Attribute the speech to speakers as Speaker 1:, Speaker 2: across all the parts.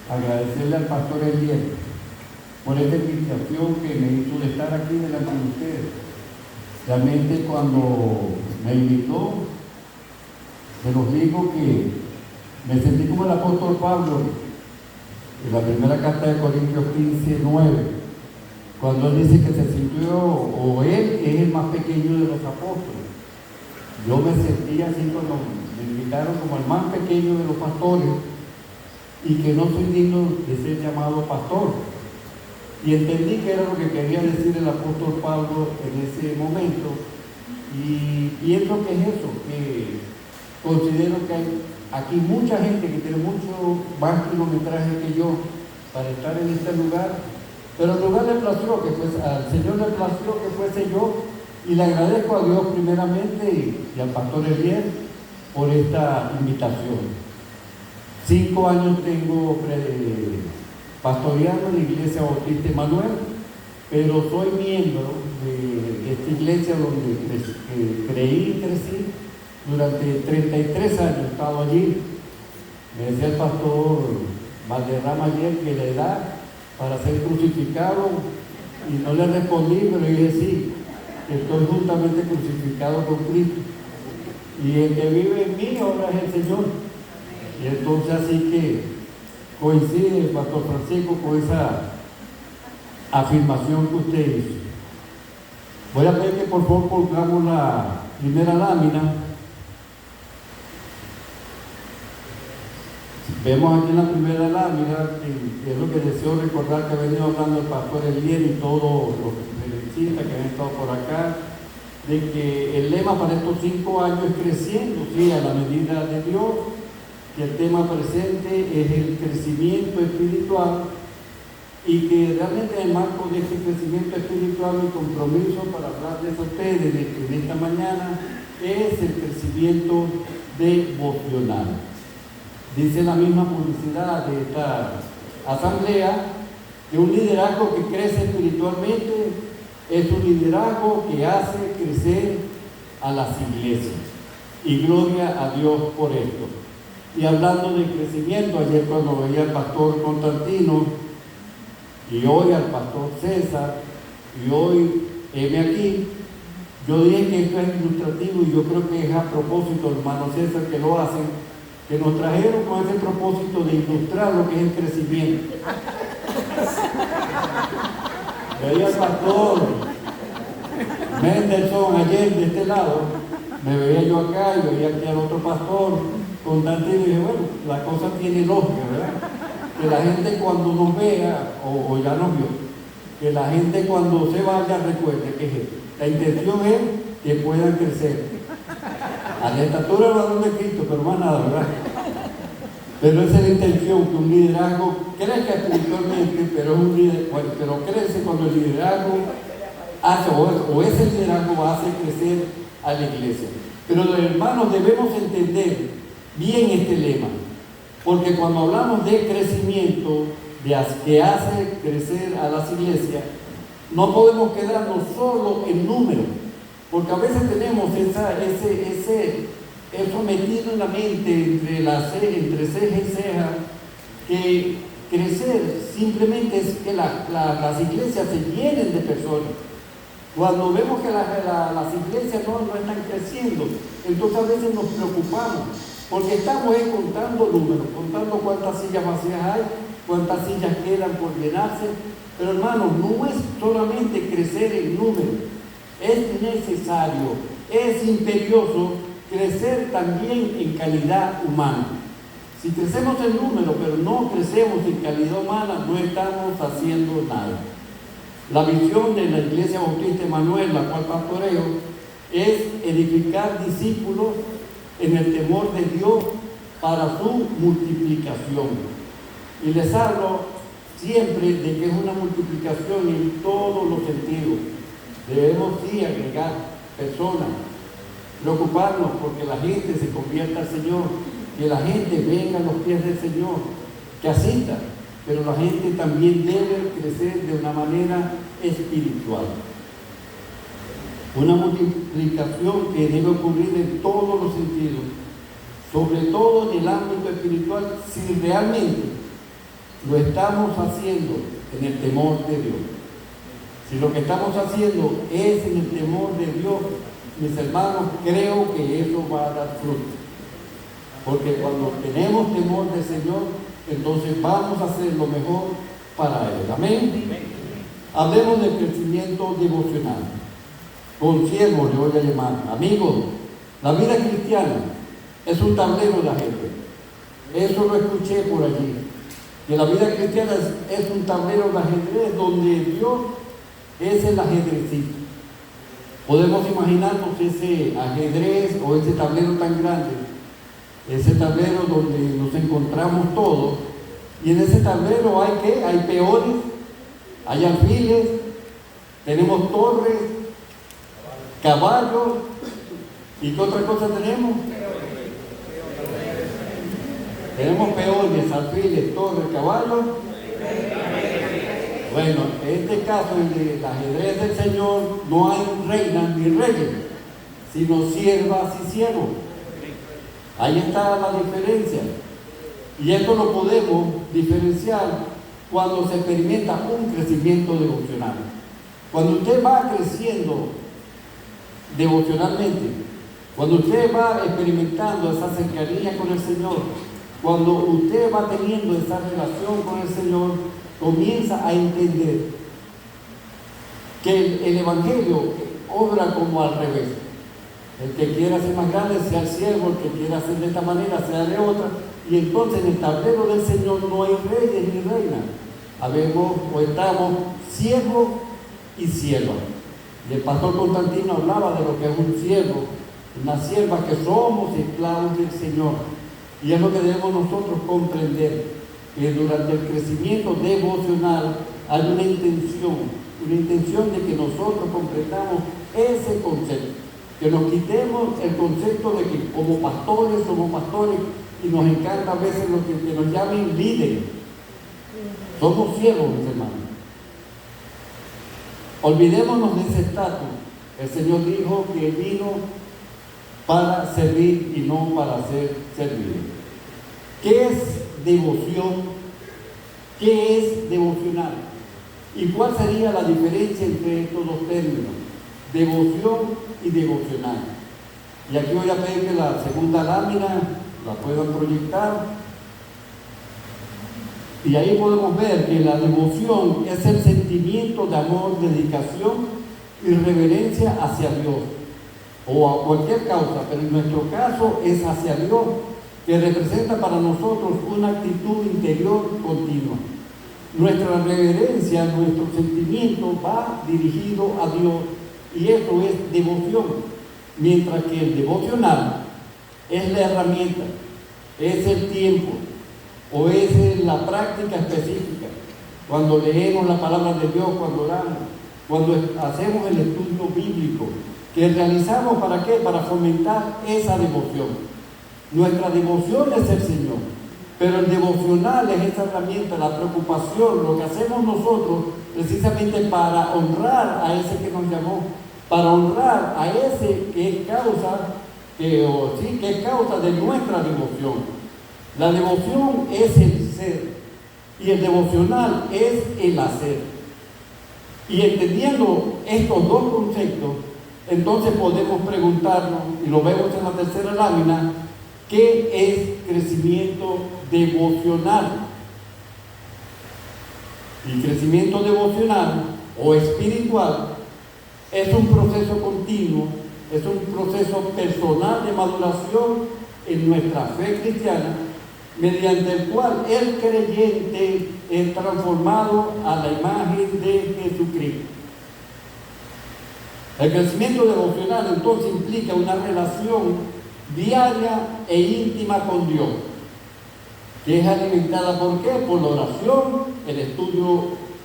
Speaker 1: agradecerle al pastor Eliel por esta invitación que me hizo de estar aquí delante de ustedes. Realmente cuando me invitó, se los digo que me sentí como el apóstol Pablo en la primera carta de Corintios 15:9, cuando él dice que se sintió, o él es el más pequeño de los apóstoles. Yo me sentí así cuando me invitaron como el más pequeño de los pastores y que no soy digno de ser llamado pastor. Y entendí que era lo que quería decir el apóstol Pablo en ese momento, y pienso que es eso, que considero que hay aquí mucha gente que tiene mucho más kilometraje que yo para estar en este lugar, pero el lugar le plació que al Señor le plació que fuese yo, y le agradezco a Dios primeramente y al pastor Eliel por esta invitación. 5 años tengo pastoreando en la Iglesia Bautista Emanuel, pero soy miembro de esta iglesia donde creí y crecí. Durante 33 años he estado allí. Me decía el pastor Valderrama ayer que la edad para ser crucificado, y no le respondí, pero dije sí, que estoy juntamente crucificado con Cristo, y el que vive en mí ahora es el Señor. Y entonces así que coincide el pastor Francisco con esa afirmación que usted hizo. Voy a pedir que por favor pongamos la primera lámina. Vemos aquí en la primera lámina, que es lo que deseo recordar, que ha venido hablando el pastor Eliel y todos los religistas que han estado por acá, de que el lema para estos 5 años es creciendo, sí, a la medida de Dios, que el tema presente es el crecimiento espiritual, y que realmente en el marco de este crecimiento espiritual, mi compromiso para hablarles a ustedes en esta mañana es el crecimiento devocional. Dice la misma publicidad de esta asamblea que un liderazgo que crece espiritualmente es un liderazgo que hace crecer a las iglesias, y gloria a Dios por esto. Y hablando de crecimiento, ayer cuando veía al pastor Constantino y hoy al pastor César y hoy aquí, yo dije que esto es ilustrativo, y yo creo que es a propósito, hermano César, que lo hacen, que nos trajeron con ese propósito de ilustrar lo que es el crecimiento. Veía al pastor Mendelssohn ayer de este lado, me veía yo acá y veía aquí al otro pastor Constantino, y dije, bueno, la cosa tiene lógica, ¿verdad? Que la gente cuando nos vea, o ya nos vio, que la gente cuando se vaya recuerde que la intención es que puedan crecer a la estatura del varón de Cristo, pero más nada, ¿verdad? Pero esa es la intención, que un liderazgo crezca espiritualmente, pero pero crece cuando el liderazgo hace, o ese liderazgo hace crecer a la iglesia. Pero hermanos, debemos entender bien este lema, porque cuando hablamos de crecimiento, que hace crecer a las iglesias, no podemos quedarnos solo en números, porque a veces tenemos eso metido en la mente entre ceja y ceja, que crecer simplemente es que las iglesias se llenen de personas. Cuando vemos que las iglesias no están creciendo, entonces a veces nos preocupamos, porque estamos contando números, contando cuántas sillas vacías hay, cuántas sillas quedan por llenarse. Pero hermanos, no es solamente crecer en números, es necesario, es imperioso crecer también en calidad humana. Si crecemos en número, pero no crecemos en calidad humana, no estamos haciendo nada. La visión de la Iglesia Bautista Emanuel, la cual pastoreo, es edificar discípulos en el temor de Dios para su multiplicación. Y les hablo siempre de que es una multiplicación en todos los sentidos. Debemos sí agregar personas, preocuparnos porque la gente se convierta al Señor, que la gente venga a los pies del Señor, que asista, pero la gente también debe crecer de una manera espiritual. Una multiplicación que debe ocurrir en todos los sentidos, sobre todo en el ámbito espiritual, si realmente lo estamos haciendo en el temor de Dios. Si lo que estamos haciendo es en el temor de Dios, mis hermanos, creo que eso va a dar fruto. Porque cuando tenemos temor del Señor, entonces vamos a hacer lo mejor para Él. Amén. Hablemos del crecimiento devocional. Consiervo le voy a llamar. Amigos, la vida cristiana es un tablero de ajedrez. Eso lo escuché por allí. Que la vida cristiana es un tablero de ajedrez donde Dios es el ajedrecista. Podemos imaginarnos ese ajedrez o ese tablero tan grande, ese tablero donde nos encontramos todos, y en ese tablero hay ¿qué? Hay peones, hay alfiles, tenemos torres, caballos, ¿y qué otra cosa tenemos? Tenemos peones, alfiles, torres, caballos. Bueno, en este caso, en el ajedrez del Señor, no hay reinas ni reyes, sino siervas y siervos. Ahí está la diferencia. Y esto lo podemos diferenciar cuando se experimenta un crecimiento devocional. Cuando usted va creciendo devocionalmente, cuando usted va experimentando esa cercanía con el Señor, cuando usted va teniendo esa relación con el Señor, comienza a entender que el Evangelio obra como al revés. El que quiera ser más grande sea el siervo, el que quiera hacer de esta manera sea de otra. Y entonces en el tablero del Señor no hay reyes ni reinas. Habemos o estamos siervos y siervas. Y el pastor Constantino hablaba de lo que es un siervo, una sierva, que somos esclavos del Señor. Y es lo que debemos nosotros comprender, que durante el crecimiento devocional hay una intención de que nosotros comprendamos ese concepto, que nos quitemos el concepto de que como pastores somos pastores y nos encanta a veces lo que nos llamen líderes. Somos siervos, mis hermanos. Olvidémonos de ese estatus. El Señor dijo que vino para servir y no para ser servido. ¿Qué es devoción? ¿Qué es devocional? ¿Y cuál sería la diferencia entre estos dos términos? Devoción y devocional. Y aquí voy a pedir que la segunda lámina la puedan proyectar. Y ahí podemos ver que la devoción es el sentimiento de amor, dedicación y reverencia hacia Dios, o a cualquier causa, pero en nuestro caso es hacia Dios, que representa para nosotros una actitud interior continua. Nuestra reverencia, nuestro sentimiento va dirigido a Dios, y eso es devoción, mientras que el devocional es la herramienta, es el tiempo, o es la práctica específica. Cuando leemos la palabra de Dios, cuando oramos, cuando hacemos el estudio bíblico, que realizamos ¿para qué? Para fomentar esa devoción. Nuestra devoción es el Señor, pero el devocional es esa herramienta, la preocupación, lo que hacemos nosotros precisamente para honrar a ese que nos llamó, para honrar a ese que es causa, que es causa de nuestra devoción. La devoción es el ser y el devocional es el hacer. Y entendiendo estos dos conceptos, entonces podemos preguntarnos, y lo vemos en la tercera lámina, ¿qué es crecimiento devocional? Y crecimiento devocional o espiritual es un proceso continuo, es un proceso personal de maduración en nuestra fe cristiana, mediante el cual el creyente es transformado a la imagen de Jesucristo. El crecimiento devocional entonces implica una relación diaria e íntima con Dios, que es alimentada ¿por qué? Por la oración, el estudio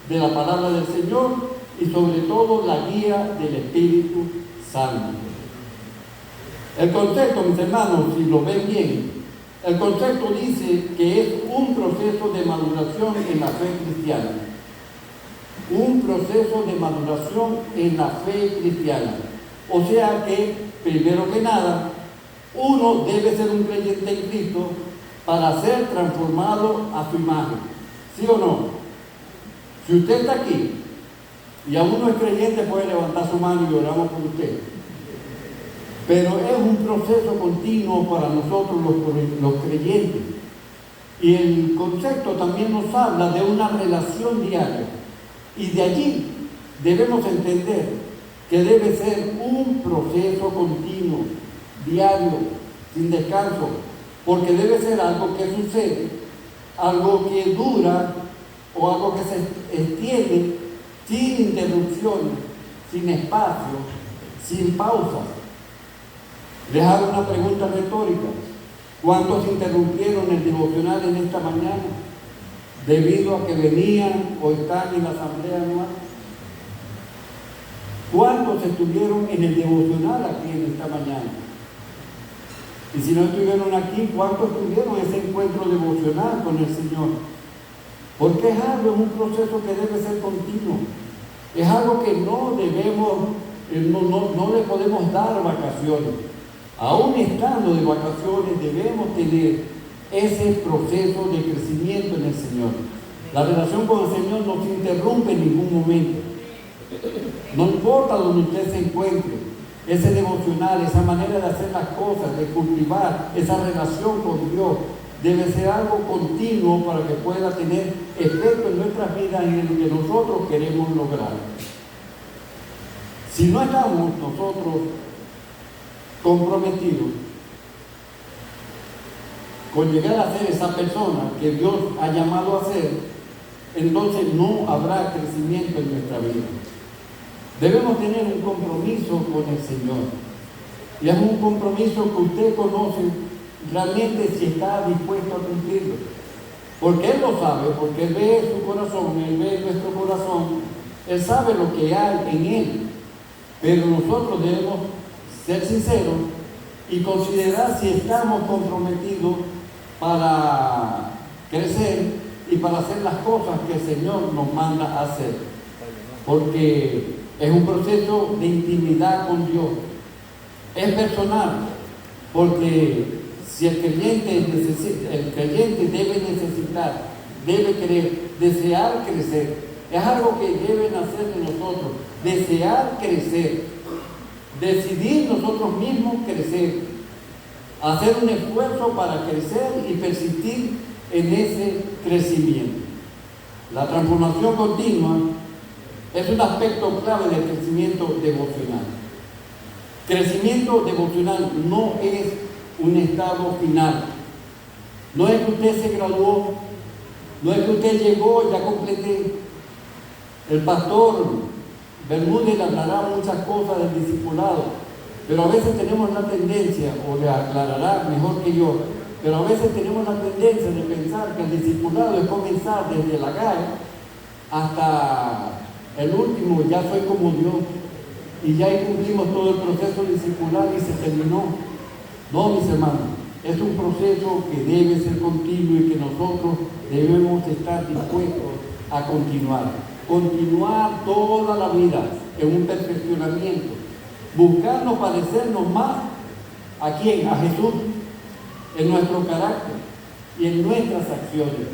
Speaker 1: de la palabra del Señor y sobre todo la guía del Espíritu Santo. El concepto, mis hermanos, si lo ven bien, el concepto dice que es un proceso de maduración en la fe cristiana. Un proceso de maduración en la fe cristiana. O sea que, primero que nada, uno debe ser un creyente en Cristo para ser transformado a su imagen, ¿Sí o no? Si usted está aquí y aún no es creyente, puede levantar su mano y oramos por usted. Pero es un proceso continuo para nosotros los creyentes. Y el concepto también nos habla de una relación diaria. Y de allí debemos entender que debe ser un proceso continuo, diario, sin descanso, porque debe ser algo que sucede, algo que dura o algo que se extiende sin interrupciones, sin espacio, sin pausa. Les hago una pregunta retórica. ¿Cuántos interrumpieron el devocional en esta mañana debido a que venían o están en la asamblea anual? ¿Cuántos estuvieron en el devocional aquí en esta mañana? Y si no estuvieron aquí, ¿cuántos tuvieron ese encuentro devocional con el Señor? Porque es algo, es un proceso que debe ser continuo. Es algo que no debemos, no le podemos dar vacaciones. Aún estando de vacaciones, debemos tener ese proceso de crecimiento en el Señor. La relación con el Señor no se interrumpe en ningún momento. No importa donde usted se encuentre, ese devocional, esa manera de hacer las cosas, de cultivar esa relación con Dios, debe ser algo continuo para que pueda tener efecto en nuestras vidas y en lo que nosotros queremos lograr. Si no estamos nosotros comprometidos con llegar a ser esa persona que Dios ha llamado a ser, entonces no habrá crecimiento en nuestra vida. Debemos tener un compromiso con el Señor. Y es un compromiso que usted conoce realmente si está dispuesto a cumplirlo. Porque Él lo sabe, porque Él ve su corazón, Él ve nuestro corazón, Él sabe lo que hay en Él. Pero nosotros debemos ser sinceros y considerar si estamos comprometidos para crecer y para hacer las cosas que el Señor nos manda a hacer. Porque es un proceso de intimidad con Dios. Es personal, porque si el creyente debe necesitar, debe querer, desear crecer. Es algo que deben hacer de nosotros, desear crecer. Decidir nosotros mismos crecer, hacer un esfuerzo para crecer y persistir en ese crecimiento. La transformación continua es un aspecto clave del crecimiento devocional. Crecimiento devocional no es un estado final. No es que usted se graduó, no es que usted llegó, ya completé. El pastor Bermúdez le hablará muchas cosas del discipulado, pero a veces tenemos la tendencia, o le aclarará mejor que yo, pero a veces tenemos la tendencia de pensar que el discipulado es comenzar desde la calle hasta el último, ya soy como Dios, y ya ahí cumplimos todo el proceso discipular y se terminó. No, mis hermanos, es un proceso que debe ser continuo y que nosotros debemos estar dispuestos a continuar toda la vida en un perfeccionamiento, buscarnos parecernos más ¿a quién? A Jesús, en nuestro carácter y en nuestras acciones.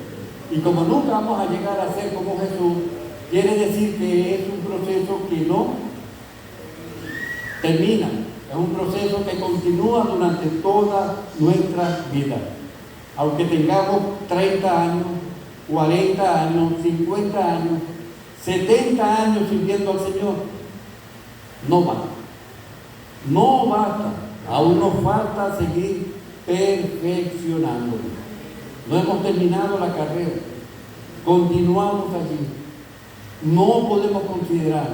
Speaker 1: Y como nunca vamos a llegar a ser como Jesús, quiere decir que es un proceso que no termina, es un proceso que continúa durante toda nuestra vida. Aunque tengamos 30 años, 40 años, 50 años, 70 años sirviendo al Señor, no basta. No basta. Aún nos falta seguir perfeccionándolo. No hemos terminado la carrera. Continuamos allí. No podemos considerar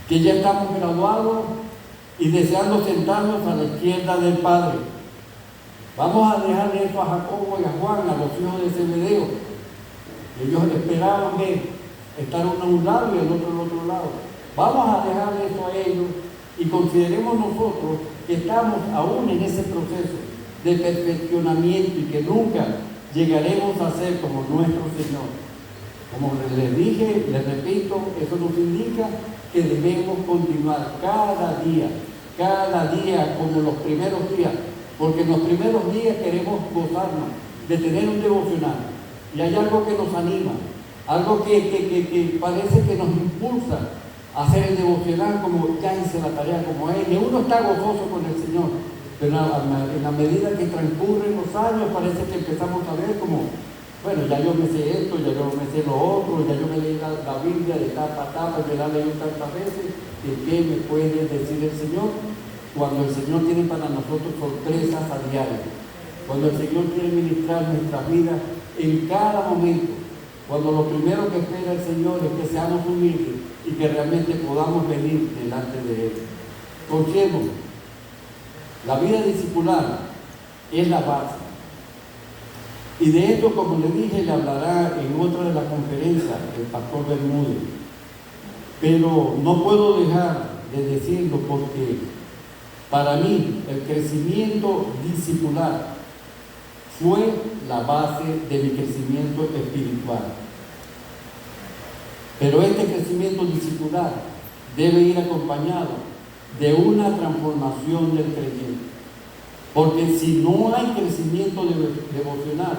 Speaker 1: que ya estamos graduados y deseando sentarnos a la izquierda del Padre. Vamos a dejarle eso a Jacobo y a Juan, a los hijos de Zebedeo. Ellos esperaban ver estar uno a un lado y el otro al otro lado. Vamos a dejarle eso a ellos y consideremos nosotros que estamos aún en ese proceso de perfeccionamiento y que nunca llegaremos a ser como nuestro Señor. Como les dije, les repito, eso nos indica que debemos continuar cada día como los primeros días, porque en los primeros días queremos gozarnos de tener un devocional, Y hay algo que nos anima, algo que parece que nos impulsa a hacer el devocional, como ya hice la tarea como él. Y uno está gozoso con el Señor, pero en la medida que transcurren los años parece que empezamos a ver como, bueno, ya yo me sé esto, ya yo me sé lo otro, ya yo me leí la Biblia de tapa a tapa, me la leí tantas veces. ¿Qué me puede decir el Señor? Cuando el Señor tiene para nosotros sorpresas a diario, cuando el Señor quiere ministrar nuestra vida en cada momento, cuando lo primero que espera el Señor es que seamos humildes y que realmente podamos venir delante de Él. Confiemos, la vida discipular es la base. Y de esto, como le dije, le hablará en otra de las conferencias el pastor Bermúdez. Pero no puedo dejar de decirlo porque para mí el crecimiento discipular fue la base de mi crecimiento espiritual. Pero este crecimiento discipular debe ir acompañado de una transformación del creyente. Porque si no hay crecimiento devocional,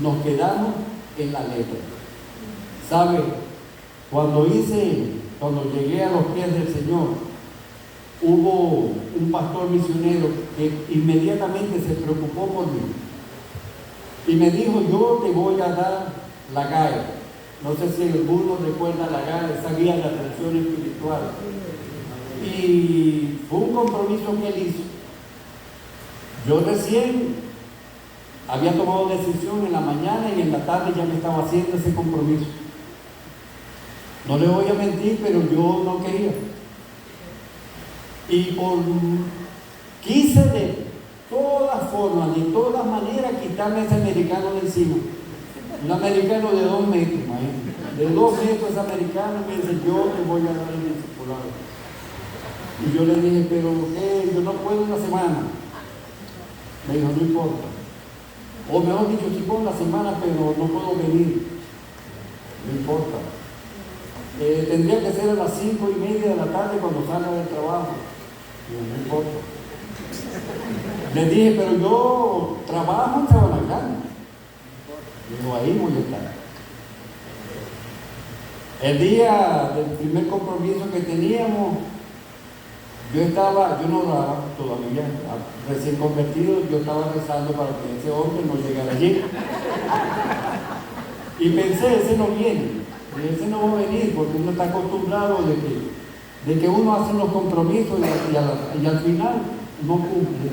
Speaker 1: nos quedamos en la letra. ¿Sabe? Cuando llegué a los pies del Señor, hubo un pastor misionero que inmediatamente se preocupó por mí. Y me dijo, yo te voy a dar la GAE. No sé si alguno recuerda la GAE, esa guía de atención espiritual. Y fue un compromiso que él hizo. Yo recién había tomado decisión en la mañana y en la tarde ya me estaba haciendo ese compromiso. No le voy a mentir, pero yo no quería. Y quise de todas formas, de todas maneras, quitarme ese americano de encima. Un americano de 2 metros, imagínate. De 2 metros ese americano, me dice, yo te voy a dar el discipulado. Y yo le dije, pero ¿qué? Yo no puedo una semana. Me dijo, no importa. O mejor dicho, sí puedo una semana, pero no puedo venir. No importa. Tendría que ser a las 5:30 de la tarde cuando salga del trabajo. No importa. Le dije, pero yo trabajo en Sabanacán. Digo, ahí voy a estar. El día del primer compromiso que teníamos, yo no oraba todavía, recién convertido, yo estaba rezando para que ese hombre no llegara allí. Y pensé, ese no viene. Ese no va a venir porque uno está acostumbrado de que uno hace los compromisos y al final no cumple.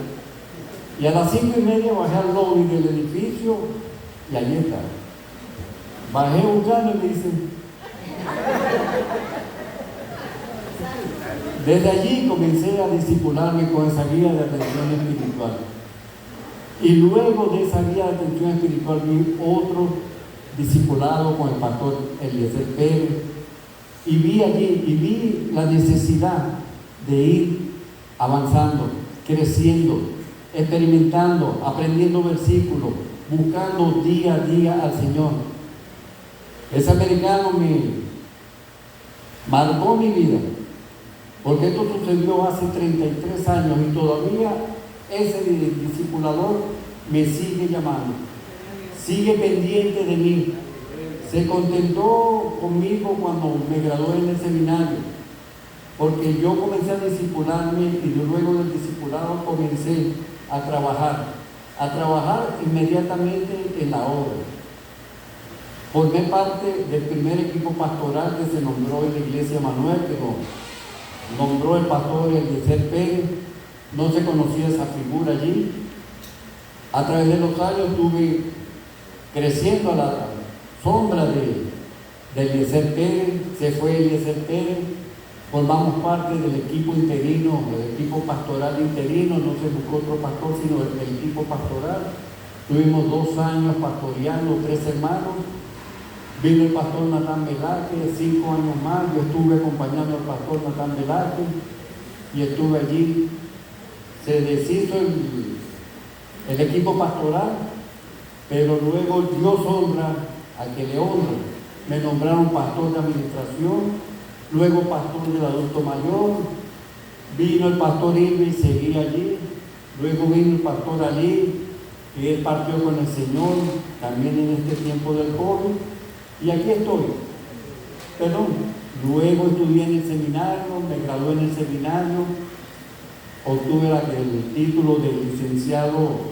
Speaker 1: Y a las 5:30 bajé al lobby del edificio y allí está. Bajé buscando y me dicen. Desde allí comencé a discipularme con esa guía de atención espiritual. Y luego de esa guía de atención espiritual vi otro discipulado con el pastor Eliezer Pérez, y vi la necesidad de ir avanzando, creciendo, experimentando, aprendiendo versículos, buscando día a día al Señor. Ese americano me marcó mi vida, porque esto sucedió hace 33 años y todavía ese discipulador me sigue llamando. Sigue pendiente de mí. Se contentó conmigo cuando me gradué en el seminario, porque yo comencé a discipularme y luego del discipulado comencé a trabajar inmediatamente en la obra. Formé parte del primer equipo pastoral que se nombró en la iglesia Manuel, que lo nombró el pastor Eliezer Pérez. No se conocía esa figura allí. A través de los años estuve creciendo a la sombra de Eliezer Pérez. Se fue Eliezer Pérez, formamos parte del equipo interino, del equipo pastoral interino. No se buscó otro pastor sino el equipo pastoral. Tuvimos 2 años pastoreando, 3 hermanos. Vino el pastor Natán Velázquez, 5 años más. Yo estuve acompañando al pastor Natán Velázquez y estuve allí. Se deshizo el equipo pastoral, pero luego Dios honra al que le honra. Me nombraron pastor de administración, luego pastor del adulto mayor. Vino el pastor Irving y seguí allí. Luego vino el pastor Ali que él partió con el Señor también en este tiempo del COVID, y aquí estoy. Perdón, luego estudié en el seminario, me gradué en el seminario, obtuve el título de licenciado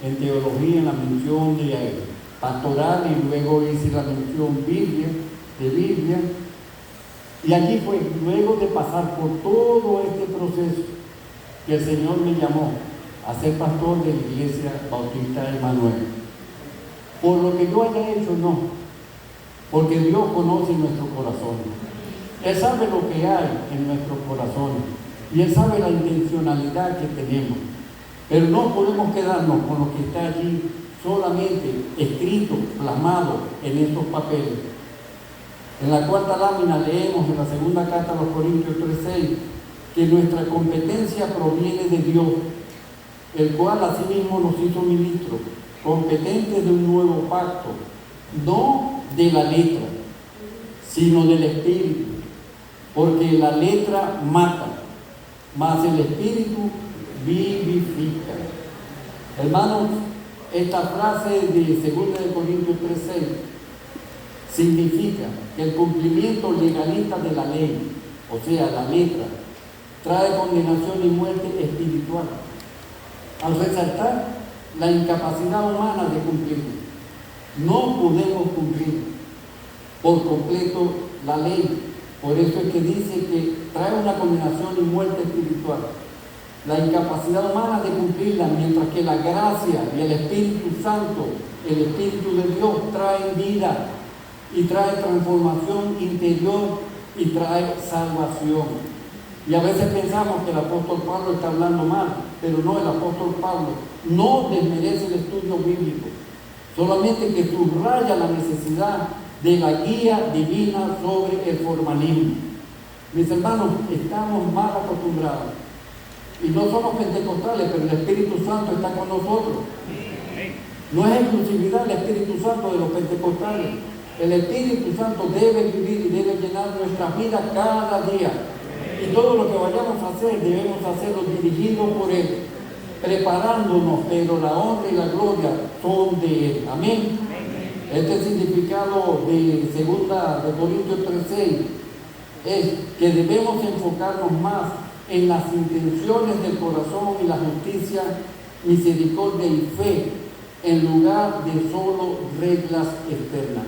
Speaker 1: en teología en la mención de pastoral, y luego hice la mención de Biblia. Y allí fue, luego de pasar por todo este proceso, que el Señor me llamó a ser pastor de la Iglesia Bautista Emanuel. Por lo que yo haya hecho, no, porque Dios conoce nuestro corazón. Él sabe lo que hay en nuestros corazones y Él sabe la intencionalidad que tenemos. Pero no podemos quedarnos con lo que está allí solamente escrito, plasmado en estos papeles. En la cuarta lámina leemos en la segunda carta a los Corintios 3:6 que nuestra competencia proviene de Dios, el cual asimismo nos hizo ministros, competentes de un nuevo pacto, no de la letra, sino del Espíritu, porque la letra mata, mas el Espíritu vivifica. Hermanos, esta frase de 2 Corintios 3:6 significa que el cumplimiento legalista de la ley, o sea, la letra, trae condenación y muerte espiritual, al resaltar la incapacidad humana de cumplir. No podemos cumplir por completo la ley. Por eso es que dice que trae una condenación y muerte espiritual. La incapacidad humana de cumplirla, mientras que la gracia y el Espíritu Santo, el Espíritu de Dios, trae vida y trae transformación interior y trae salvación. Y a veces pensamos que el apóstol Pablo está hablando mal, pero no, el apóstol Pablo no desmerece el estudio bíblico, solamente que subraya la necesidad de la guía divina sobre el formalismo. Mis hermanos, estamos mal acostumbrados, y no somos pentecostales, pero el Espíritu Santo está con nosotros. No es exclusividad del Espíritu Santo de los pentecostales. El Espíritu Santo debe vivir y debe llenar nuestra vida cada día. Y todo lo que vayamos a hacer, debemos hacerlo dirigidos por Él, preparándonos, pero la honra y la gloria son de Él. Amén. Este significado de 2 Corintios 3:6 es que debemos enfocarnos más en las intenciones del corazón y la justicia, misericordia y fe, en lugar de solo reglas externas.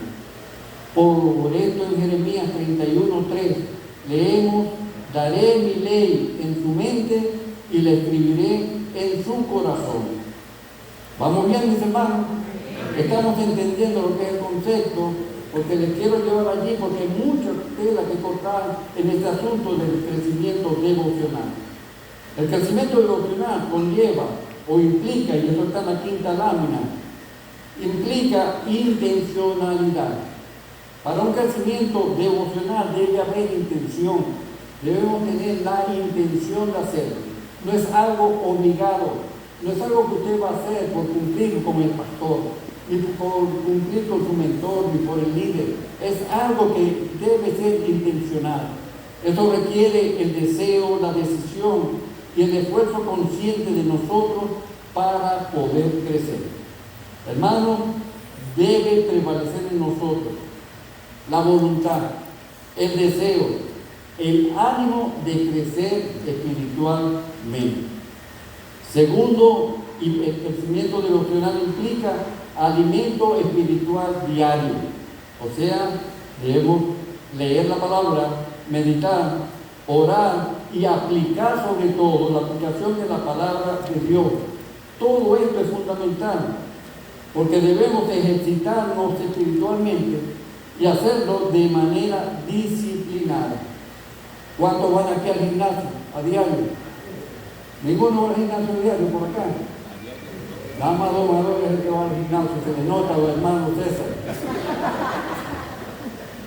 Speaker 1: Por esto en Jeremías 31:3 leemos: daré mi ley en su mente y la escribiré en su corazón. ¿Vamos bien, mis hermanos? Estamos entendiendo lo que es el concepto, porque les quiero llevar allí, porque hay mucha tela que cortar en este asunto del crecimiento devocional. El crecimiento devocional conlleva o implica, y eso está en la quinta lámina, implica intencionalidad. Para un crecimiento devocional debe haber intención. Debemos tener la intención de hacerlo. No es algo obligado, no es algo que usted va a hacer por cumplir con el pastor, ni por cumplir con su mentor, ni por el líder. Es algo que debe ser intencional. Eso requiere el deseo, la decisión y el esfuerzo consciente de nosotros para poder crecer. Hermanos, debe prevalecer en nosotros la voluntad, el deseo, el ánimo de crecer espiritualmente. Segundo, el crecimiento devocional implica alimento espiritual diario. O sea, debemos leer la palabra, meditar, orar y aplicar sobre todo la aplicación de la palabra de Dios. Todo esto es fundamental, porque debemos ejercitarnos espiritualmente y hacerlo de manera disciplinada. ¿Cuántos van aquí al gimnasio a diario? Ninguno va al gimnasio a diario por acá. Nada más domador es el que va al gimnasio, se le nota a los hermanos César.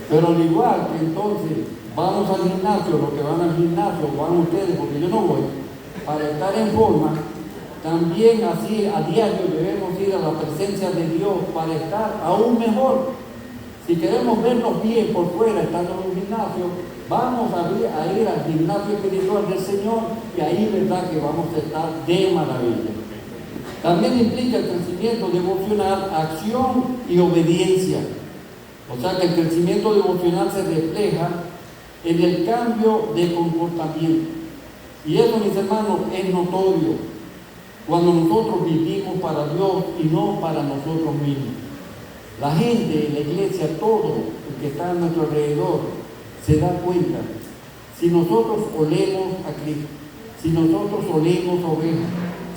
Speaker 1: Pero al igual que entonces vamos al gimnasio, los que van al gimnasio, van ustedes, porque yo no voy, para estar en forma, también así a diario debemos ir a la presencia de Dios para estar aún mejor. Si queremos vernos bien por fuera, estando en un gimnasio, vamos a ir al gimnasio espiritual del Señor, y ahí verdad que vamos a estar de maravilla. También implica el crecimiento devocional, acción y obediencia. O sea que el crecimiento devocional se refleja en el cambio de comportamiento. Y eso, mis hermanos, es notorio cuando nosotros vivimos para Dios y no para nosotros mismos. La gente en la iglesia, todo el que está a nuestro alrededor, se da cuenta. Si nosotros olemos a Cristo, si nosotros olemos ovejas,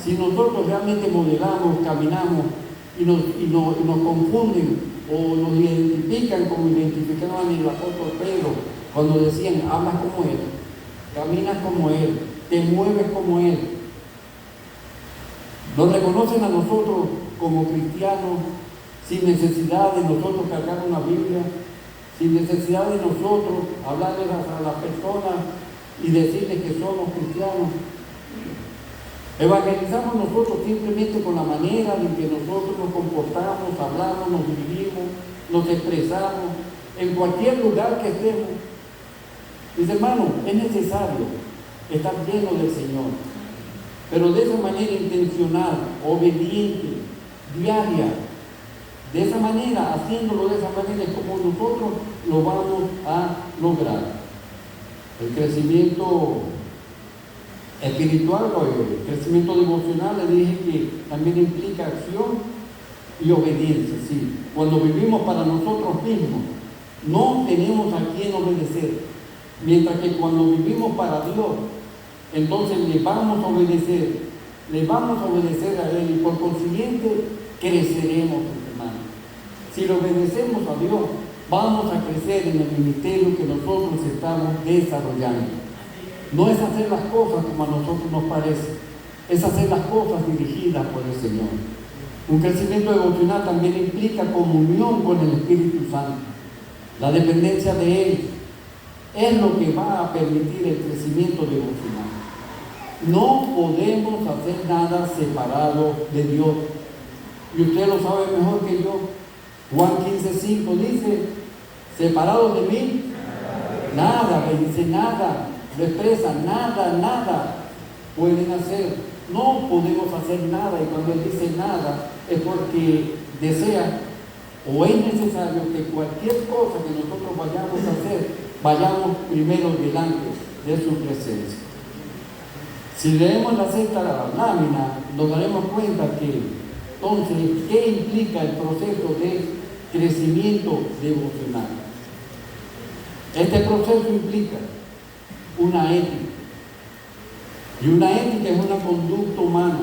Speaker 1: si nosotros realmente modelamos, caminamos y nos confunden o nos identifican como identificaban el apóstol Pedro cuando decían, hablas como Él, caminas como Él, te mueves como Él. Nos reconocen a nosotros como cristianos sin necesidad de nosotros cargar una Biblia, sin necesidad de nosotros hablarles a las personas y decirles que somos cristianos. Evangelizamos nosotros simplemente con la manera en que nosotros nos comportamos, hablamos, nos dirigimos, nos expresamos, en cualquier lugar que estemos. Mis hermanos, es necesario estar lleno del Señor, pero de esa manera intencional, obediente, diaria. De esa manera, haciéndolo de esa manera, es como nosotros lo vamos a lograr. El crecimiento espiritual o el crecimiento devocional, le dije que también implica acción y obediencia. Sí. Cuando vivimos para nosotros mismos, no tenemos a quién obedecer. Mientras que cuando vivimos para Dios, entonces le vamos a obedecer a Él y por consiguiente creceremos, hermanos. Si le obedecemos a Dios, vamos a crecer en el ministerio que nosotros estamos desarrollando. No es hacer las cosas como a nosotros nos parece, es hacer las cosas dirigidas por el Señor. Un crecimiento devocional también implica comunión con el Espíritu Santo. La dependencia de Él es lo que va a permitir el crecimiento devocional. No podemos hacer nada separado de Dios. Y usted lo sabe mejor que yo. Juan 15:5 dice, separados de mí, nada, dice nada, lo expresa, nada pueden hacer. No podemos hacer nada, y cuando Él dice nada, es porque desea o es necesario que cualquier cosa que nosotros vayamos a hacer, vayamos primero delante de su presencia. Si leemos la sexta lámina, nos daremos cuenta que, entonces, ¿qué implica el proceso de crecimiento devocional? Este proceso implica una ética. Y una ética es una conducta humana,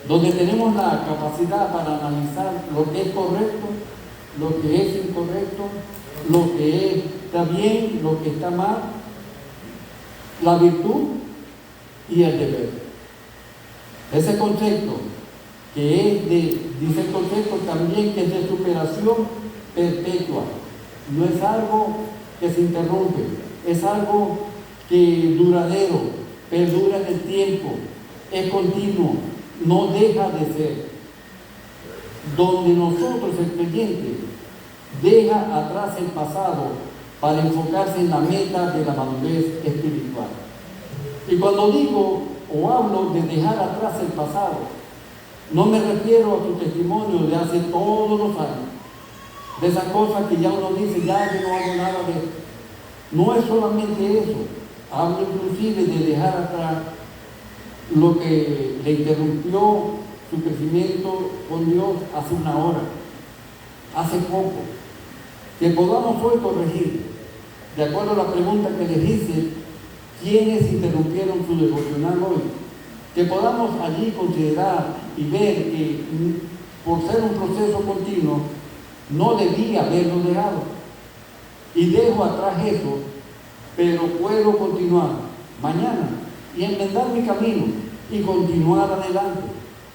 Speaker 1: donde tenemos la capacidad para analizar lo que es correcto, lo que es incorrecto, lo que está bien, lo que está mal, la virtud y el deber. Ese concepto dice el concepto también que es de superación perpetua. No es algo que se interrumpe, es algo que duradero, perdura en el tiempo, es continuo, no deja de ser. Donde nosotros, el creyente, deja atrás el pasado para enfocarse en la meta de la madurez espiritual. Y cuando digo o hablo de dejar atrás el pasado, no me refiero a tu testimonio de hace todos los años, de esa cosa que ya uno dice, ya yo no hago nada de eso. No es solamente eso, hablo inclusive de dejar atrás lo que le interrumpió su crecimiento con Dios hace una hora, hace poco. Que podamos hoy corregir, de acuerdo a la pregunta que les hice, ¿quiénes interrumpieron su devocional hoy? Que podamos allí considerar y ver que por ser un proceso continuo, no debía haberlo dejado. Y dejo atrás eso, pero puedo continuar mañana y enmendar mi camino y continuar adelante.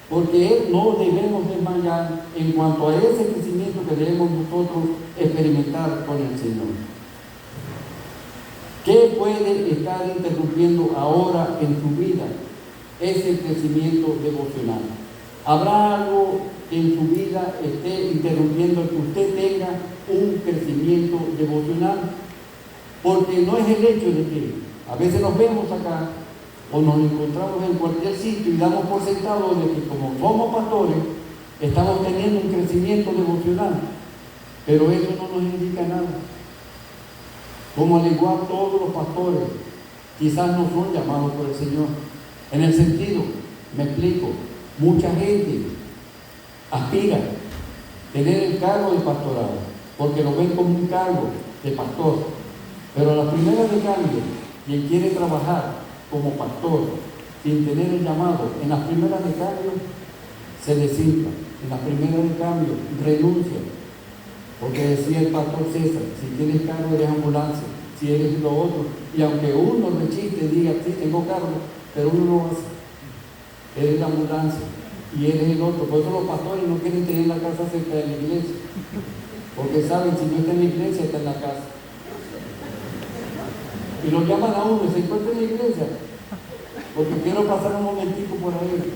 Speaker 1: Porque no debemos desmayar en cuanto a ese crecimiento que debemos nosotros experimentar con el Señor. ¿Qué puede estar interrumpiendo ahora en su vida ese crecimiento devocional? ¿Habrá algo que en su vida esté interrumpiendo el que usted tenga un crecimiento devocional? Porque no es el hecho de que a veces nos vemos acá o nos encontramos en cualquier sitio y damos por sentado de que como somos pastores, estamos teniendo un crecimiento devocional, pero eso no nos indica nada. Como al igual todos los pastores, quizás no son llamados por el Señor. En el sentido, me explico, mucha gente aspira a tener el cargo de pastorado, porque lo ven como un cargo de pastor, pero a la primera de cambio, quien quiere trabajar como pastor sin tener el llamado, en las primeras de cambio se desinfla, en las primeras de cambio renuncia, porque decía el pastor César, si tienes cargo eres ambulancia, si eres lo otro, y aunque uno rechiste y diga, sí, tengo cargo, pero uno no hace, eres la ambulancia y eres el otro. Por eso los pastores no quieren tener la casa cerca de la iglesia, porque saben, si no está en la iglesia, está en la casa. Y lo llaman a uno y se encuentra en la iglesia, porque quiero pasar un momentico por ahí.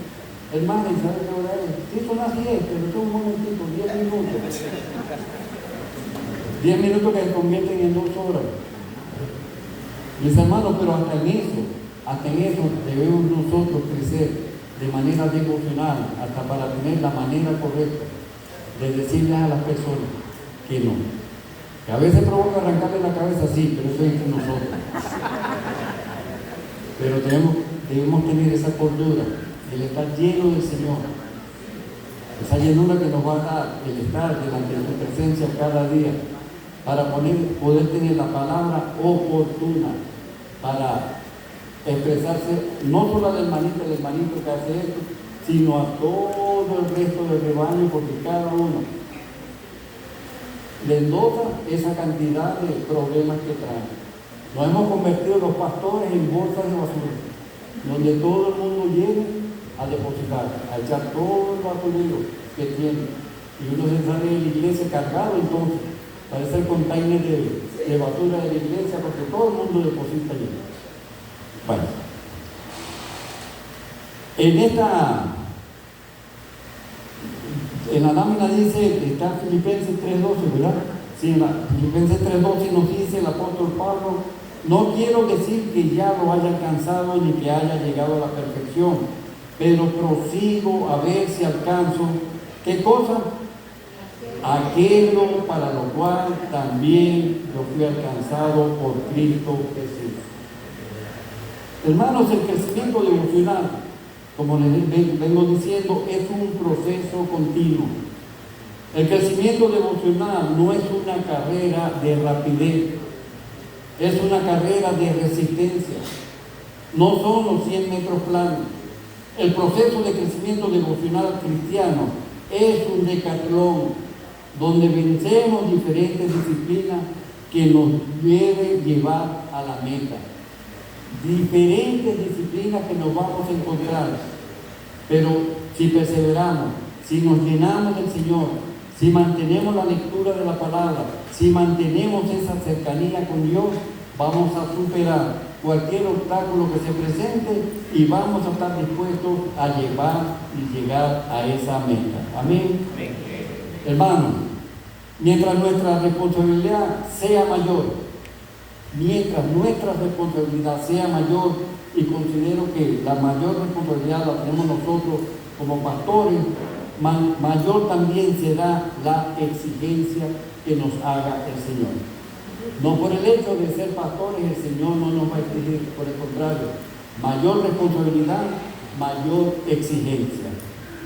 Speaker 1: Hermano, ¿y sabe qué hora es? Sí, son las 10, pero son un momentico, 10 minutos. 10 minutos que se convierten en 2 horas. Mis hermanos, pero hasta en eso debemos nosotros crecer de manera devocional, hasta para tener la manera correcta de decirles a las personas que no. Que a veces provoca arrancarle la cabeza, sí, pero eso es entre nosotros. Pero debemos tener esa cordura, el estar lleno del Señor, esa llenura que nos va a dar el estar delante de su presencia cada día, para poder tener la palabra oportuna, para expresarse no solo al hermanito que hace esto, sino a todo el resto del rebaño, porque cada uno le nota esa cantidad de problemas que traen. Nos hemos convertido los pastores en bolsas de basura, donde todo el mundo viene a depositar, a echar todo el basurero que tiene. Y uno se sale de la iglesia cargado, entonces parece el container de basura de la iglesia, porque todo el mundo deposita allí. Bueno, en la lámina dice, está Filipenses 3:12, ¿verdad? Sí, en Filipenses 3:12 nos dice el apóstol Pablo, no quiero decir que ya lo haya alcanzado ni que haya llegado a la perfección, pero prosigo a ver si alcanzo, ¿qué cosa? Aquello para lo cual también yo fui alcanzado por Cristo Jesús. Hermanos, el crecimiento devocional, como les vengo diciendo, es un proceso continuo. El crecimiento devocional no es una carrera de rapidez, es una carrera de resistencia. No son los 100 metros planos. El proceso de crecimiento devocional cristiano es un decatlón, donde vencemos diferentes disciplinas que nos deben llevar a la meta. Diferentes disciplinas que nos vamos a encontrar, pero si perseveramos, si nos llenamos del Señor, si mantenemos la lectura de la palabra, si mantenemos esa cercanía con Dios, vamos a superar cualquier obstáculo que se presente y vamos a estar dispuestos a llevar y llegar a esa meta. Amén. Hermanos, mientras nuestra responsabilidad sea mayor, y considero que la mayor responsabilidad la tenemos nosotros como pastores, mayor también será la exigencia que nos haga el Señor. No por el hecho de ser pastores el Señor no nos va a exigir, por el contrario, mayor responsabilidad, mayor exigencia.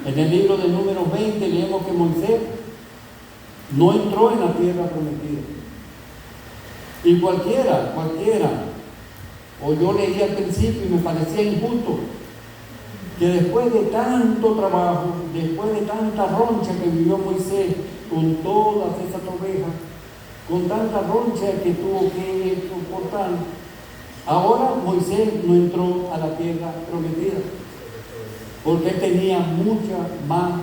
Speaker 1: En el libro de Números 20 leemos que Moisés no entró en la tierra prometida. Y cualquiera, o yo leí al principio y me parecía injusto, que después de tanto trabajo, después de tanta roncha que vivió Moisés con todas esas ovejas, con tanta roncha que tuvo que soportar, ahora Moisés no entró a la tierra prometida, porque él tenía mucha más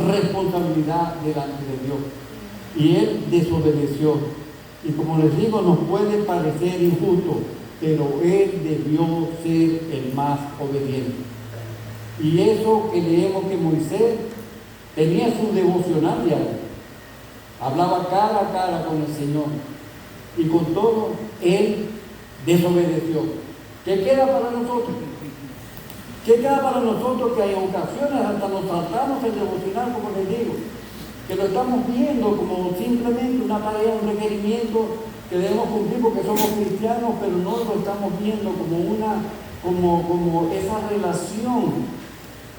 Speaker 1: responsabilidad delante de Dios, y él desobedeció. Y como les digo, nos puede parecer injusto, pero él debió ser el más obediente. Y eso que leemos que Moisés tenía su devocional diario, hablaba cara a cara con el Señor, y con todo él desobedeció. ¿Qué queda para nosotros? ¿Qué queda para nosotros que en ocasiones hasta nos tratamos el devocional, como les digo? Que lo estamos viendo como simplemente una tarea, un requerimiento que debemos cumplir porque somos cristianos, pero no lo estamos viendo como esa relación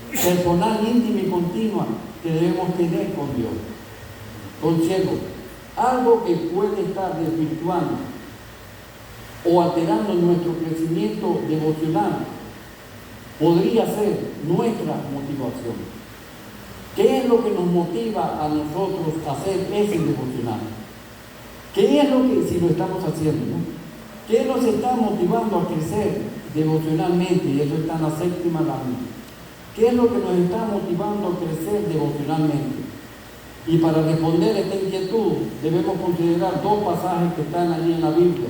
Speaker 1: personal, íntima y continua que debemos tener con Dios. Consejo, algo que puede estar desvirtuando o alterando nuestro crecimiento devocional podría ser nuestra motivación. ¿Qué es lo que nos motiva a nosotros a hacer ese devocional? ¿Qué es lo que, si lo estamos haciendo, ¿no? ¿Qué nos está motivando a crecer devocionalmente? Y eso está en la séptima lámina. ¿Qué es lo que nos está motivando a crecer devocionalmente? Y para responder a esta inquietud debemos considerar dos pasajes que están allí en la Biblia.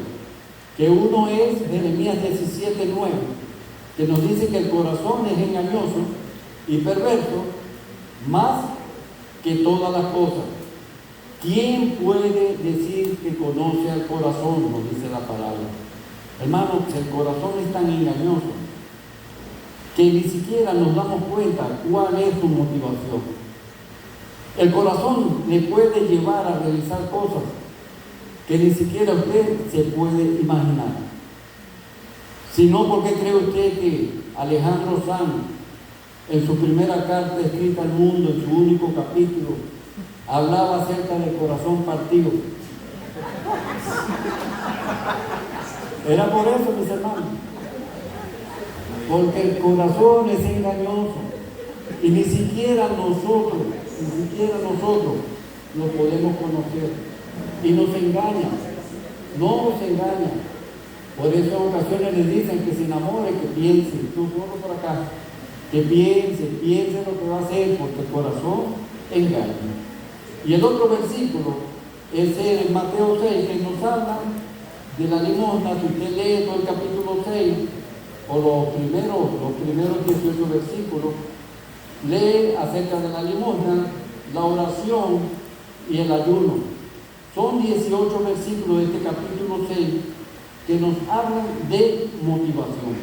Speaker 1: Que uno es Jeremías 17:9, que nos dice que el corazón es engañoso y perverso más que todas las cosas. ¿Quién puede decir que conoce al corazón? Nos dice la palabra. Hermanos, el corazón es tan engañoso que ni siquiera nos damos cuenta cuál es su motivación. El corazón le puede llevar a realizar cosas que ni siquiera usted se puede imaginar. Si no, ¿por qué cree usted que Alejandro Sanz, en su primera carta escrita al mundo, en su único capítulo, hablaba acerca del corazón partido? Era por eso, mis hermanos. Porque el corazón es engañoso y ni siquiera nosotros lo podemos conocer. Y nos engaña, no nos engaña. Por eso en ocasiones le dicen que se enamore, que piense, tú corro por acá, que piense lo que va a hacer, porque el corazón engaña. Y el otro versículo es en Mateo 6, que nos habla de la limosna. Si usted lee todo el capítulo 6, o los primeros 18 versículos, lee acerca de la limosna, la oración y el ayuno. Son 18 versículos de este capítulo 6 que nos hablan de motivación.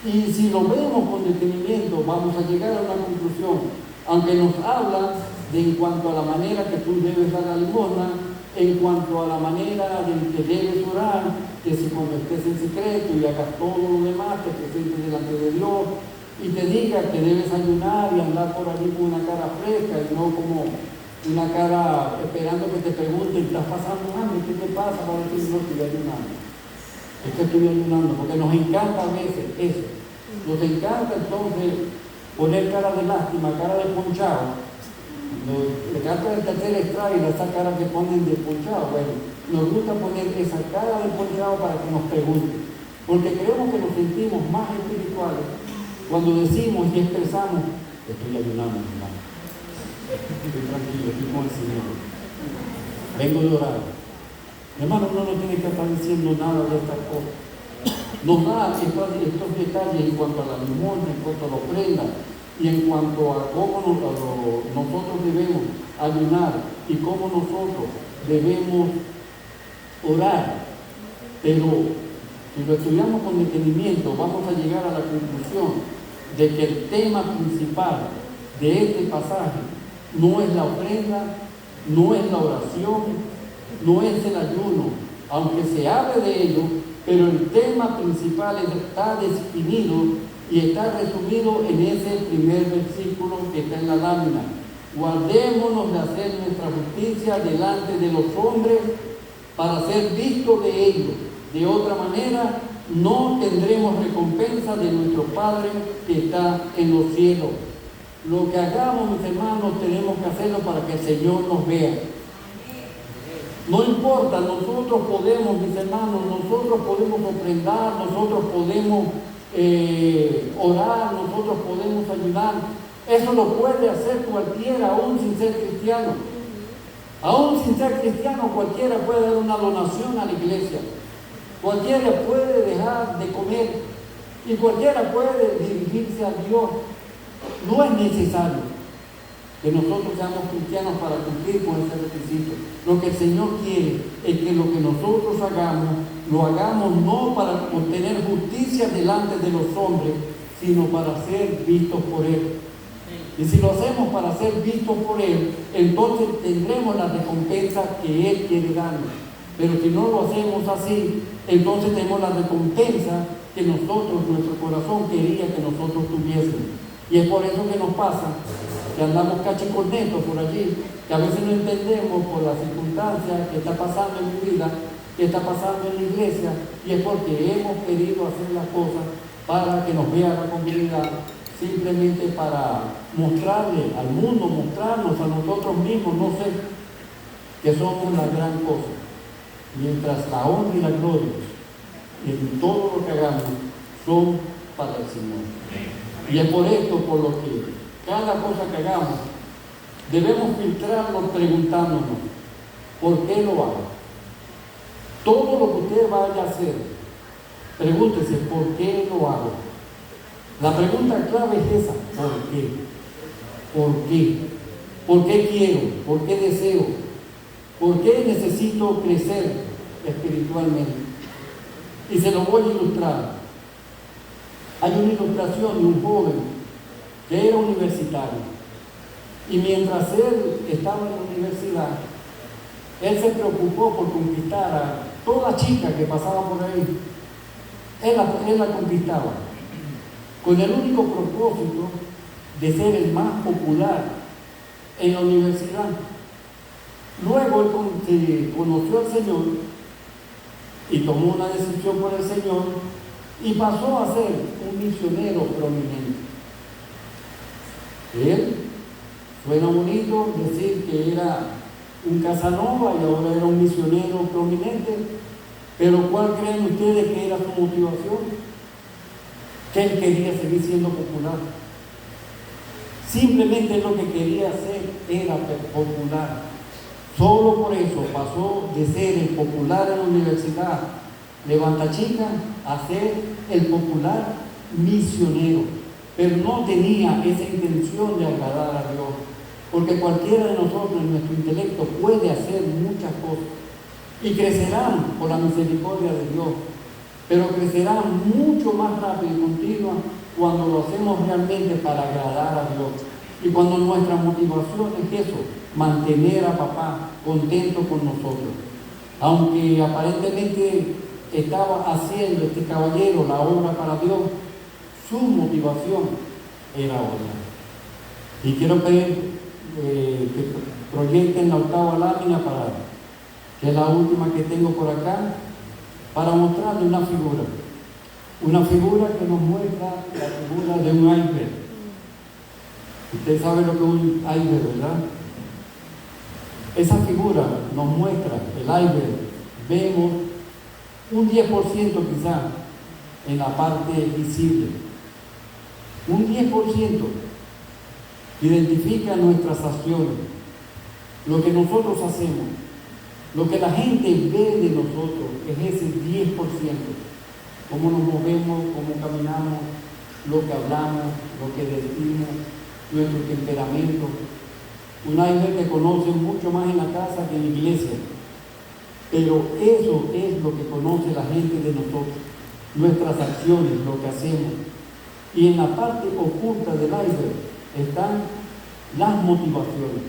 Speaker 1: Y si lo vemos con detenimiento, vamos a llegar a una conclusión. Aunque nos habla de en cuanto a la manera que tú debes dar la limosna, en cuanto a la manera en que debes orar, que si cuando estés en secreto y hagas todo lo demás, te presentes delante de Dios y te diga que debes ayunar y andar por allí con una cara fresca y no como una cara esperando que te pregunten, ¿estás pasando hambre? ¿Qué te pasa? Para decir, no, estoy ayunando. Es que estoy ayunando, porque nos encanta a veces eso. Nos encanta entonces poner cara de lástima, cara de ponchado. Le encanta el tercer extraño, esa cara que ponen de ponchado. Bueno, nos gusta poner esa cara de ponchado para que nos pregunten. Porque creemos que nos sentimos más espirituales cuando decimos y expresamos, estoy ayunando, hermano. Estoy tranquilo, estoy con el Señor. Vengo de orar. Hermano, uno no tiene que estar diciendo nada de estas cosas. Nos da estos detalles en cuanto a la limosna, en cuanto a la ofrenda y en cuanto a cómo nosotros debemos ayunar y cómo nosotros debemos orar. Pero si lo estudiamos con detenimiento, vamos a llegar a la conclusión de que el tema principal de este pasaje no es la ofrenda, no es la oración, no es el ayuno, aunque se hable de ello, pero el tema principal está definido y está resumido en ese primer versículo que está en la lámina. Guardémonos de hacer nuestra justicia delante de los hombres para ser vistos de ellos. De otra manera, no tendremos recompensa de nuestro Padre que está en los cielos. Lo que hagamos, mis hermanos, tenemos que hacerlo para que el Señor nos vea. No importa, nosotros podemos, mis hermanos, nosotros podemos ofrendar, nosotros podemos orar, nosotros podemos ayudar. Eso lo puede hacer cualquiera, aún sin ser cristiano. Aún sin ser cristiano, cualquiera puede dar una donación a la iglesia. Cualquiera puede dejar de comer y cualquiera puede dirigirse a Dios. No es necesario. que nosotros seamos cristianos para cumplir con ese requisito. Lo que el Señor quiere es que lo que nosotros hagamos, lo hagamos no para obtener justicia delante de los hombres, sino para ser vistos por Él. Y si lo hacemos para ser vistos por Él, entonces tendremos la recompensa que Él quiere darnos. Pero si no lo hacemos así, entonces tenemos la recompensa que nosotros, nuestro corazón quería que nosotros tuviésemos. Y es por eso que nos pasa, que andamos cachicornetos por allí, que a veces no entendemos por las circunstancias que está pasando en mi vida, que está pasando en la iglesia, y es porque hemos querido hacer las cosas para que nos vea la comunidad, simplemente para mostrarle al mundo, mostrarnos a nosotros mismos, no sé, que somos la gran cosa. Mientras la honra y la gloria en todo lo que hagamos son para el Señor. Y es por esto por lo que cada cosa que hagamos debemos filtrarnos preguntándonos ¿por qué lo hago? Todo lo que usted vaya a hacer, pregúntese ¿por qué lo hago? La pregunta clave es esa: ¿por qué? ¿Por qué? ¿Por qué quiero? ¿Por qué deseo? ¿Por qué necesito crecer espiritualmente? Y se lo voy a ilustrar. Hay una ilustración de un joven que era universitario. Y mientras él estaba en la universidad, él se preocupó por conquistar a toda chica que pasaba por ahí. Él la conquistaba, con el único propósito de ser el más popular en la universidad. Luego él conoció al Señor y tomó una decisión por el Señor y pasó a ser un misionero prominente. Él, suena bonito decir que era un Casanova y ahora era un misionero prominente, pero ¿cuál creen ustedes que era su motivación? Que él quería seguir siendo popular. Simplemente lo que quería hacer era popular. Solo por eso pasó de ser el popular en la universidad, levanta chica, a ser el popular misionero. Pero no tenía esa intención de agradar a Dios, porque cualquiera de nosotros en nuestro intelecto puede hacer muchas cosas y crecerán por la misericordia de Dios, pero crecerán mucho más rápido y continua cuando lo hacemos realmente para agradar a Dios. Y cuando nuestra motivación es eso, mantener a papá contento con nosotros. Aunque aparentemente estaba haciendo este caballero la obra para Dios, su motivación era otra. Y quiero pedir que proyecten la octava lámina, que es la última que tengo por acá, para mostrarle una figura. Una figura que nos muestra la figura de un iceberg. Usted sabe lo que es un iceberg, ¿verdad? Esa figura nos muestra el iceberg. Vemos un 10% quizá en la parte visible. Un 10% identifica nuestras acciones, lo que nosotros hacemos, lo que la gente ve de nosotros es ese 10%. Cómo nos movemos, cómo caminamos, lo que hablamos, lo que decimos, nuestro temperamento. Un iceberg que conoce mucho más en la casa que en la iglesia, pero eso es lo que conoce la gente de nosotros, nuestras acciones, lo que hacemos. Y en la parte oculta del iceberg están las motivaciones.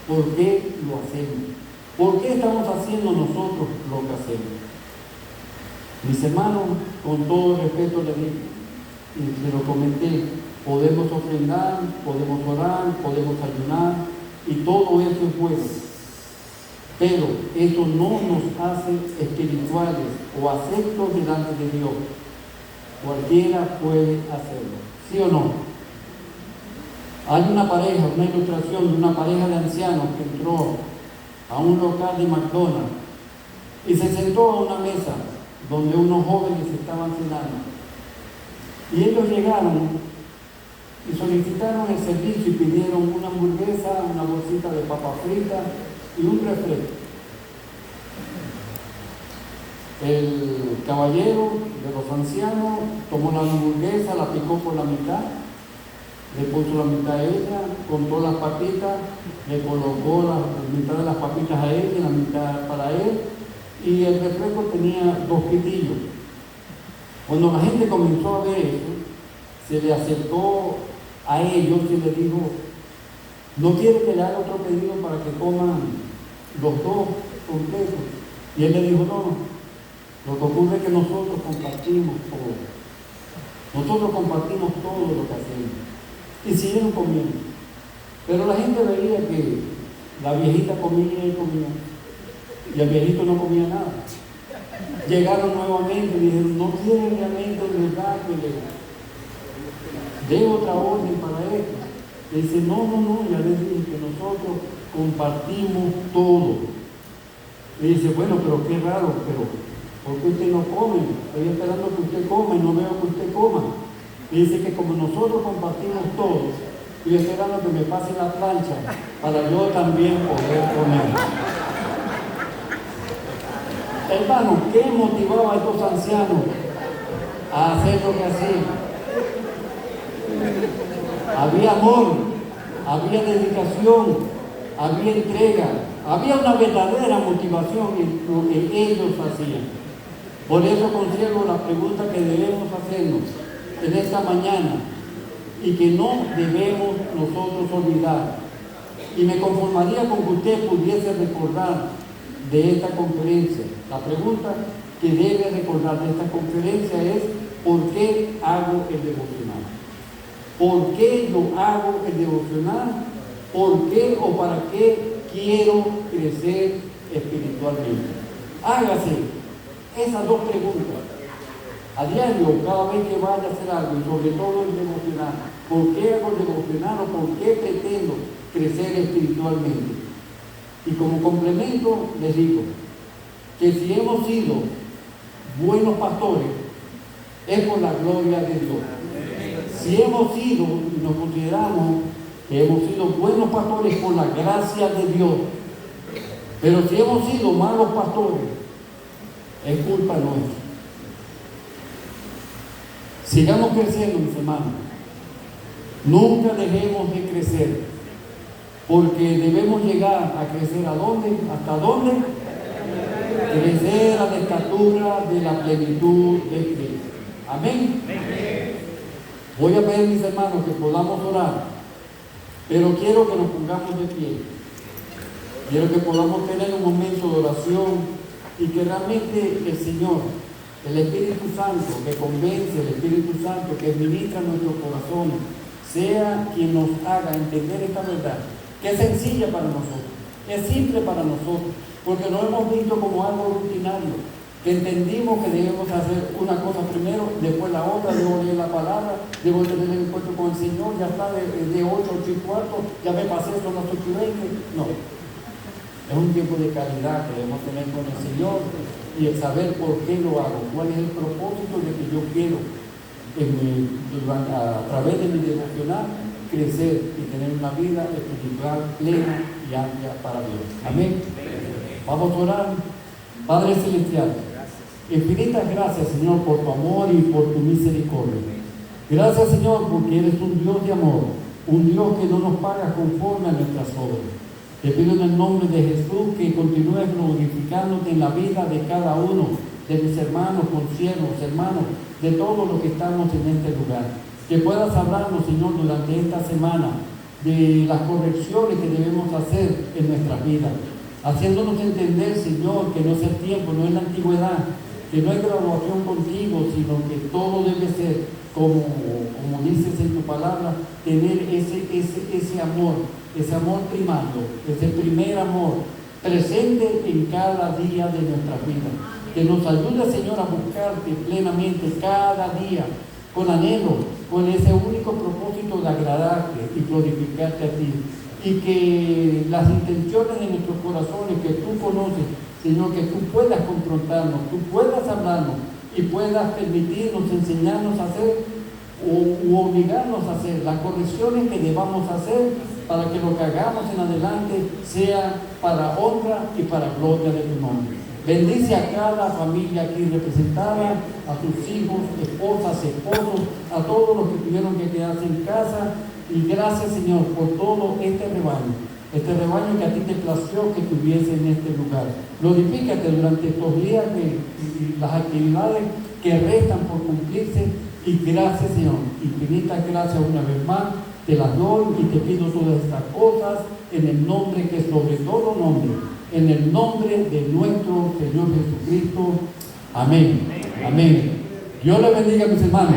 Speaker 1: ¿Por qué lo hacemos? ¿Por qué estamos haciendo nosotros lo que hacemos? Mis hermanos, con todo respeto les digo, y se lo comenté, podemos ofrendar, podemos orar, podemos ayunar, y todo eso es bueno. Pero eso no nos hace espirituales o aceptos delante de Dios. Cualquiera puede hacerlo, ¿sí o no? Hay una pareja, una ilustración de una pareja de ancianos que entró a un local de McDonald's y se sentó a una mesa donde unos jóvenes estaban cenando. Y ellos llegaron y solicitaron el servicio y pidieron una hamburguesa, una bolsita de papa frita y un refresco. El caballero de los ancianos tomó la hamburguesa, la picó por la mitad, le puso la mitad a ella, contó las papitas, le colocó la mitad de las papitas a ella y la mitad para él, y el refresco tenía 2 pitillos. Cuando la gente comenzó a ver eso, se le acercó a ellos y le dijo: ¿no quiere que le haga otro pedido para que coman los 2 completos? Y él le dijo: no. Lo que ocurre es que nosotros compartimos todo. Nosotros compartimos todo lo que hacemos. Y siguieron comiendo. Pero la gente veía que la viejita comía y comía. Y el viejito no comía nada. Llegaron nuevamente y dijeron: ¿no quieren realmente el verdad que le dé otra orden para esto? Le dice: no, ya les dije que nosotros compartimos todo. Le dice: bueno, pero qué raro, pero ¿por qué usted no come? Estoy esperando que usted coma y no veo que usted coma. Le dice que como nosotros compartimos todo, estoy esperando que me pase la plancha para yo también poder comer. Hermano, ¿qué motivaba a estos ancianos a hacer lo que hacían? Había amor, había dedicación, había entrega, había una verdadera motivación en lo que ellos hacían. Por eso considero la pregunta que debemos hacernos en esta mañana y que no debemos nosotros olvidar. Y me conformaría con que usted pudiese recordar de esta conferencia. La pregunta que debe recordar de esta conferencia es: ¿por qué hago el devocional? ¿Por qué yo hago el devocional? ¿Por qué o para qué quiero crecer espiritualmente? Hágase esas 2 preguntas a diario, cada vez que vaya a hacer algo, y sobre todo el devocional. ¿Por qué hago el devocional o por qué pretendo crecer espiritualmente? Y como complemento les digo que si hemos sido buenos pastores es por la gloria de Dios. Si hemos sido y nos consideramos que hemos sido buenos pastores por la gracia de Dios, pero si hemos sido malos pastores es culpa nuestra. Sigamos creciendo, mis hermanos. Nunca dejemos de crecer, porque debemos llegar a crecer ¿a dónde? ¿Hasta dónde? Crecer a la estatura de la plenitud de Cristo. Amén. Voy a pedir, mis hermanos, que podamos orar, pero quiero que nos pongamos de pie. Quiero que podamos tener un momento de oración y que realmente el Señor, el Espíritu Santo, que convence, el Espíritu Santo que ministra nuestros corazones, sea quien nos haga entender esta verdad, que es sencilla para nosotros, es simple para nosotros, porque lo hemos visto como algo rutinario, que entendimos que debemos hacer una cosa primero, después la otra, debo leer la palabra, debo tener el encuentro con el Señor, ya está de 8 a 8 y cuarto, ya me pasé, son las 8 y 20. No, es un tiempo de calidad que debemos tener con el Señor y el saber por qué lo hago, cuál es el propósito de que yo quiero a través de mi devocional crecer y tener una vida espiritual plena y amplia para Dios. Amén. Vamos a orar. Padre Celestial, infinitas gracias, Señor, por tu amor y por tu misericordia. Gracias, Señor, porque eres un Dios de amor, un Dios que no nos paga conforme a nuestras obras. Te pido en el nombre de Jesús que continúes glorificándote en la vida de cada uno de mis hermanos, conciervos, hermanos, de todos los que estamos en este lugar. Que puedas hablarnos, Señor, durante esta semana de las correcciones que debemos hacer en nuestras vidas, haciéndonos entender, Señor, que no es el tiempo, no es la antigüedad, que no hay graduación contigo, sino que todo debe ser, como dices en tu palabra, tener ese amor primario, ese primer amor presente en cada día de nuestra vida. Que nos ayude, Señor, a buscarte plenamente cada día, con anhelo, con ese único propósito de agradarte y glorificarte a ti. Y que las intenciones de nuestros corazones que tú conoces, Señor, que tú puedas confrontarnos, tú puedas hablarnos y puedas permitirnos, enseñarnos a hacer u obligarnos a hacer las correcciones que debamos hacer para que lo que hagamos en adelante sea para honra y para gloria de tu nombre. Bendice a cada familia aquí representada, a sus hijos, esposas, esposos, a todos los que tuvieron que quedarse en casa, Y gracias, Señor, por todo este rebaño que a ti te plació que tuviese en este lugar. Glorifícate durante estos días y las actividades que restan por cumplirse. Y gracias, Señor, infinitas gracias una vez más. Te las doy y te pido todas estas cosas en el nombre que es sobre todo nombre, en el nombre de nuestro Señor Jesucristo. Amén. Amén. Dios le bendiga, mis hermanos.